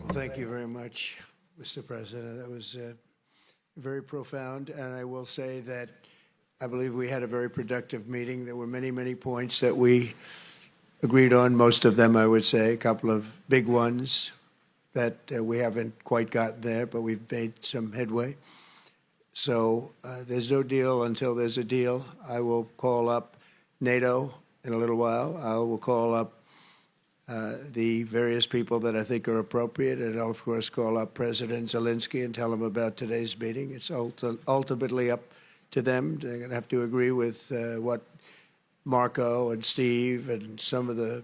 Well, thank you very much, Mr. President. That was very profound, and I will say that I believe we had a very productive meeting. There were many, many points that we agreed on, most of them, I would say, a couple of big ones that we haven't quite gotten there, but we've made some headway. So there's no deal until there's a deal. I will call up NATO in a little while. I will call up the various people that I think are appropriate, and I'll, of course, call up President Zelensky and tell him about today's meeting. It's ultimately up to them. They're going to have to agree with what Marco and Steve and some of the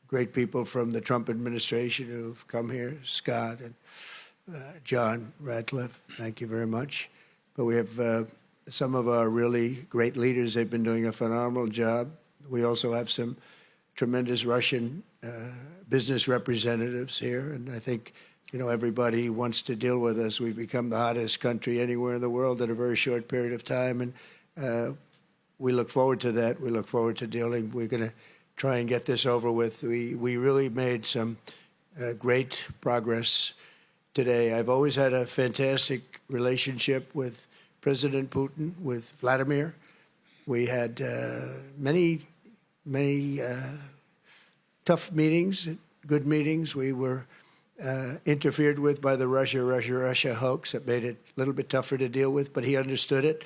great people from the Trump administration who've come here, Scott and John Ratcliffe, thank you very much. But we have some of our really great leaders. They've been doing a phenomenal job. We also have some tremendous Russian business representatives here, and I think, you know, everybody wants to deal with us. We've become the hottest country anywhere in the world in a very short period of time, and we look forward to that. We look forward to dealing. We're going to try and get this over with. We really made some great progress today. I've always had a fantastic relationship with President Putin, with Vladimir. We had many tough meetings, good meetings. We were interfered with by the Russia hoax. That made it a little bit tougher to deal with, but he understood it.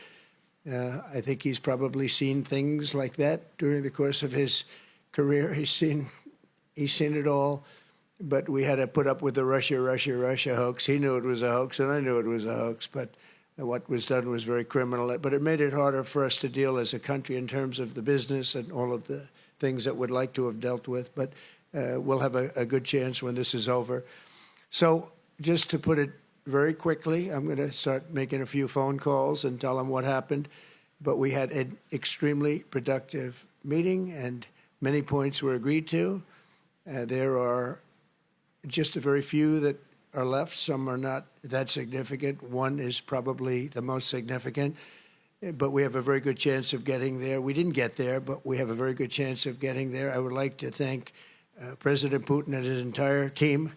I think he's probably seen things like that during the course of his career. He's seen it all, but we had to put up with the Russia hoax. He knew it was a hoax, and I knew it was a hoax, but what was done was very criminal. But it made it harder for us to deal as a country in terms of the business and all of the things that we'd like to have dealt with. But we'll have a good chance when this is over. So just to put it very quickly, I'm going to start making a few phone calls and tell them what happened. But we had an extremely productive meeting, and many points were agreed to. There are just a very few that are left. Some are not that significant. One is probably the most significant, but we have a very good chance of getting there. We didn't get there, but we have a very good chance of getting there. I would like to thank President Putin and his entire team,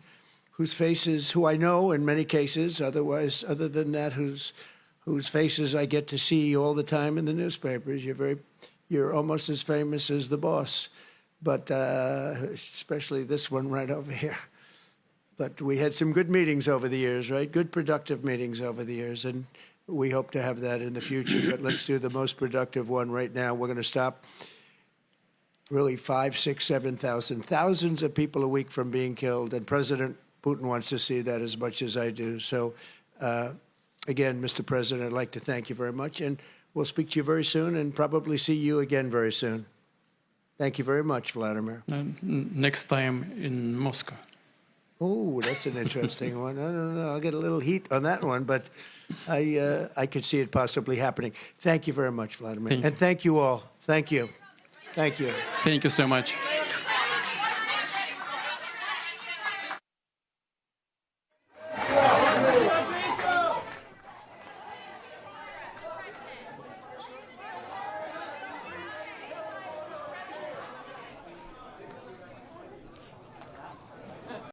who I know in many cases, other than that, whose faces I get to see all the time in the newspapers. You're almost as famous as the boss, but especially this one right over here. But we had some good meetings over the years, right? Good, productive meetings over the years, and we hope to have that in the future. But let's do the most productive one right now. We're going to stop really 5, 6, 7,000, thousands of people a week from being killed, and President Putin wants to see that as much as I do. So, again, Mr. President, I'd like to thank you very much, and we'll speak to you very soon and probably see you again very soon. Thank you very much, Vladimir. Next time in Moscow. Oh, that's an interesting one. I don't know. I'll get a little heat on that one, but I could see it possibly happening. Thank you very much, Vladimir. And thank you all. Thank you. Thank you. Thank you so much.